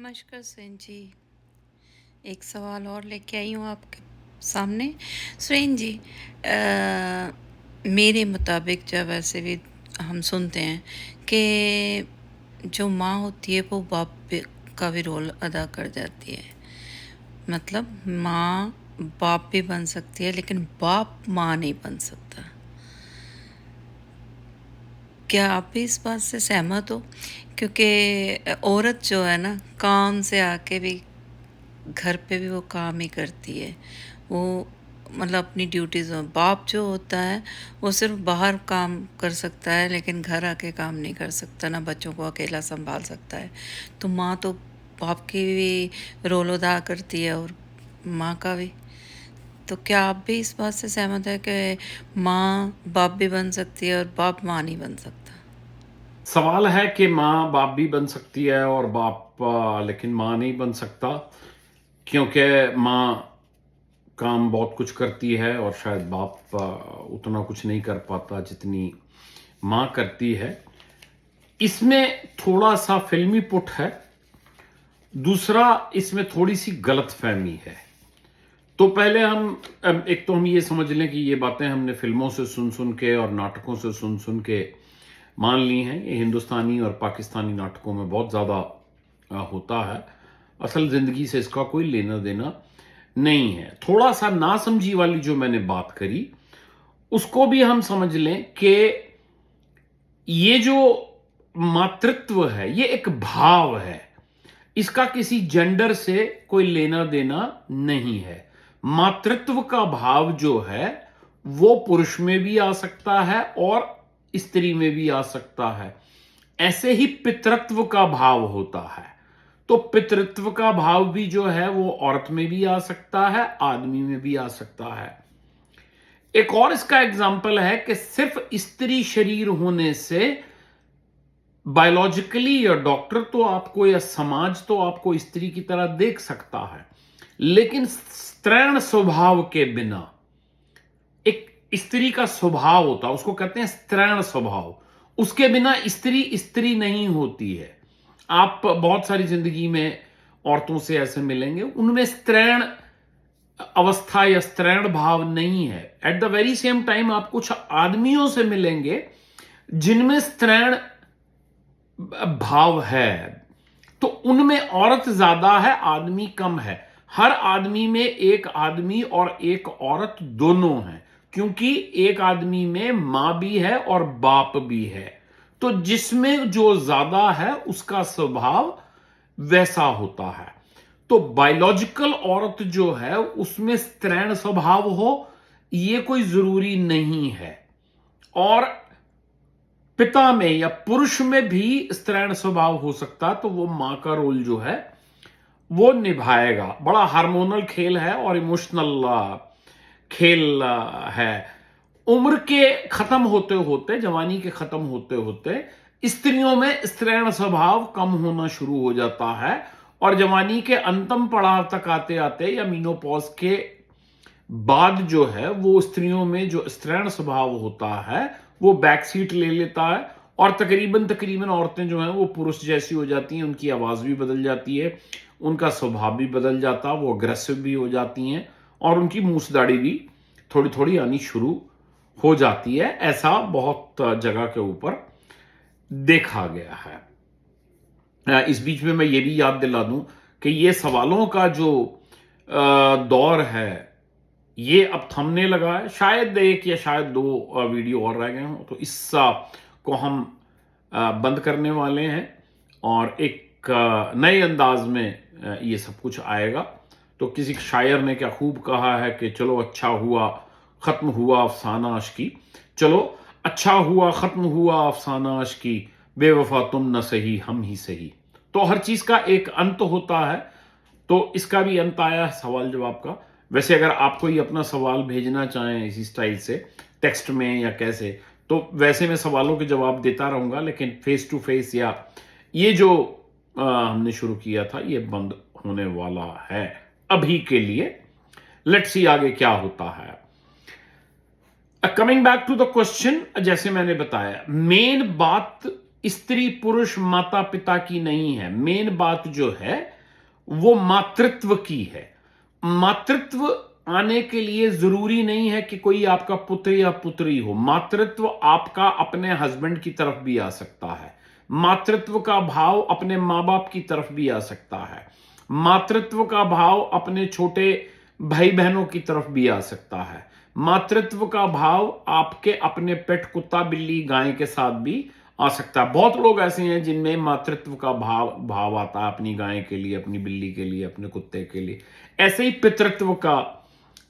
नमस्कार सुरेन जी। एक सवाल और लेके आई हूँ आपके सामने। सुरेन जी, मेरे मुताबिक जब ऐसे भी हम सुनते हैं कि जो माँ होती है वो का भी रोल अदा कर जाती है। मतलब माँ बाप भी बन सकती है, लेकिन बाप माँ नहीं बन सकता। क्या आप भी इस बात से सहमत हो? क्योंकि औरत जो है ना, काम से आके भी घर पे भी वो काम ही करती है। वो मतलब अपनी ड्यूटीज़, बाप जो होता है वो सिर्फ बाहर काम कर सकता है, लेकिन घर आके काम नहीं कर सकता, ना बच्चों को अकेला संभाल सकता है। तो माँ तो बाप की भी रोल अदा करती है और माँ का भी। तो क्या आप भी इस बात से सहमत है कि माँ बाप भी बन सकती है और बाप माँ नहीं बन सकता? सवाल है कि माँ बाप भी बन सकती है और बाप लेकिन माँ नहीं बन सकता, क्योंकि माँ काम बहुत कुछ करती है और शायद बाप उतना कुछ नहीं कर पाता जितनी माँ करती है। इसमें थोड़ा सा फिल्मी पुट है, दूसरा इसमें थोड़ी सी गलतफहमी है। तो पहले एक तो हम ये समझ लें कि ये बातें हमने फिल्मों से सुन सुन के और नाटकों से सुन सुन के मान ली हैं। ये हिंदुस्तानी और पाकिस्तानी नाटकों में बहुत ज़्यादा होता है। असल ज़िंदगी से इसका कोई लेना देना नहीं है। थोड़ा सा नासमझी वाली जो मैंने बात करी, उसको भी हम समझ लें कि ये जो मातृत्व है, ये एक भाव है। इसका किसी जेंडर से कोई लेना देना नहीं है। मातृत्व का भाव जो है वो पुरुष में भी आ सकता है और स्त्री में भी आ सकता है। ऐसे ही पितृत्व का भाव होता है। तो पितृत्व का भाव भी जो है वो औरत में भी आ सकता है, आदमी में भी आ सकता है। एक और इसका एग्जाम्पल है कि सिर्फ स्त्री शरीर होने से बायोलॉजिकली या डॉक्टर तो आपको या समाज तो आपको स्त्री की तरह देख सकता है, लेकिन स्त्रैण स्वभाव के बिना एक स्त्री का स्वभाव होता है, उसको कहते हैं स्त्रैण स्वभाव। उसके बिना स्त्री स्त्री नहीं होती है। आप बहुत सारी जिंदगी में औरतों से ऐसे मिलेंगे, उनमें स्त्रैण अवस्था या स्त्रैण भाव नहीं है। At the very same time आप कुछ आदमियों से मिलेंगे जिनमें स्त्रैण भाव है, तो उनमें औरत ज्यादा है, आदमी कम है। हर आदमी में एक आदमी और एक औरत दोनों हैं, क्योंकि एक आदमी में मां भी है और बाप भी है। तो जिसमें जो ज्यादा है उसका स्वभाव वैसा होता है। तो बायोलॉजिकल औरत जो है उसमें स्त्रैण स्वभाव हो, यह कोई जरूरी नहीं है। और पिता में या पुरुष में भी स्त्रैण स्वभाव हो सकता, तो वो मां का रोल जो है वो निभाएगा। बड़ा हार्मोनल खेल है और इमोशनल खेल है। उम्र के खत्म होते होते, जवानी के खत्म होते होते स्त्रियों में स्त्रैण स्वभाव कम होना शुरू हो जाता है, और जवानी के अंतिम पड़ाव तक आते आते या मीनोपॉज के बाद जो है वो स्त्रियों में जो स्त्रैण स्वभाव होता है वो बैक सीट ले लेता है, और तकरीबन तकरीबन औरतें जो हैं वो पुरुष जैसी हो जाती हैं। उनकी आवाज भी बदल जाती है, उनका स्वभाव भी बदल जाता है, वो अग्रेसिव भी हो जाती हैं, और उनकी मूछ दाढ़ी भी थोड़ी थोड़ी आनी शुरू हो जाती है। ऐसा बहुत जगह के ऊपर देखा गया है। इस बीच में मैं ये भी याद दिला दूं कि ये सवालों का जो दौर है ये अब थमने लगा है। शायद एक या शायद दो वीडियो और रह गए हों, तो इस को हम बंद करने वाले हैं और एक नए अंदाज में ये सब कुछ आएगा। तो किसी शायर ने क्या खूब कहा है कि चलो अच्छा हुआ खत्म हुआ अफसाना अश्की, चलो अच्छा हुआ खत्म हुआ अफसाना अश्की, बेवफा तुम न सही हम ही सही। तो हर चीज का एक अंत होता है, तो इसका भी अंत आया सवाल जवाब का। वैसे अगर आप कोई अपना सवाल भेजना चाहें इसी स्टाइल से टेक्स्ट में या कैसे, तो वैसे मैं सवालों के जवाब देता रहूंगा, लेकिन फेस टू फेस या ये जो हमने शुरू किया था ये बंद होने वाला है अभी के लिए। लेट्स सी आगे क्या होता है। Coming back to the question, जैसे मैंने बताया मेन बात स्त्री पुरुष माता पिता की नहीं है। मेन बात जो है वो मातृत्व की है। मातृत्व आने के लिए जरूरी नहीं है कि कोई आपका पुत्र या पुत्री हो। मातृत्व आपका अपने हस्बैंड की तरफ भी आ सकता है। मातृत्व का भाव अपने माँ बाप की तरफ भी आ सकता है। मातृत्व का भाव अपने छोटे भाई बहनों की तरफ भी आ सकता है। मातृत्व का भाव आपके अपने पेट कुत्ता बिल्ली गाय के साथ भी आ सकता है। बहुत लोग ऐसे हैं जिनमें मातृत्व का भाव आता है अपनी गाय के लिए, अपनी बिल्ली के लिए, अपने कुत्ते के लिए। ऐसे ही पितृत्व का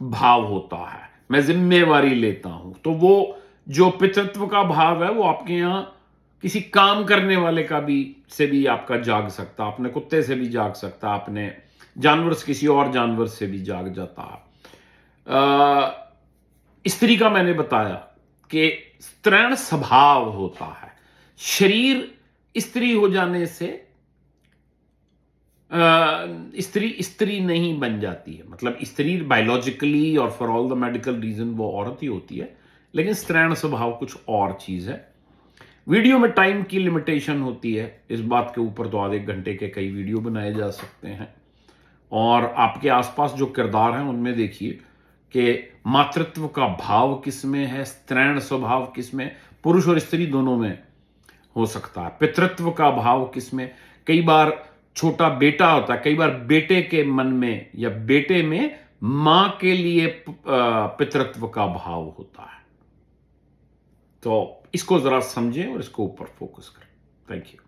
भाव होता है, मैं जिम्मेवारी लेता हूं। तो वो जो पितृत्व का भाव है वो आपके यहां किसी काम करने वाले का भी से भी आपका जाग सकता, अपने कुत्ते से भी जाग सकता, अपने जानवर से, किसी और जानवर से भी जाग जाता है। स्त्री का मैंने बताया कि स्त्रैण स्वभाव होता है। शरीर स्त्री हो जाने से स्त्री स्त्री नहीं बन जाती है। मतलब स्त्री बायोलॉजिकली और for all the medical reason वो औरत ही होती है, लेकिन स्त्रैण स्वभाव कुछ और चीज है। वीडियो में टाइम की लिमिटेशन होती है, इस बात के ऊपर तो आधे घंटे के कई वीडियो बनाए जा सकते हैं। और आपके आसपास जो किरदार हैं उनमें देखिए कि मातृत्व का भाव किसमें है, स्त्रैण स्वभाव किसमें, पुरुष और स्त्री दोनों में हो सकता है। पितृत्व का भाव किसमें, कई बार छोटा बेटा होता है, कई बार बेटे के मन में या बेटे में मां के लिए पितृत्व का भाव होता है। तो इसको जरा समझें और इसको ऊपर फोकस करें। Thank you.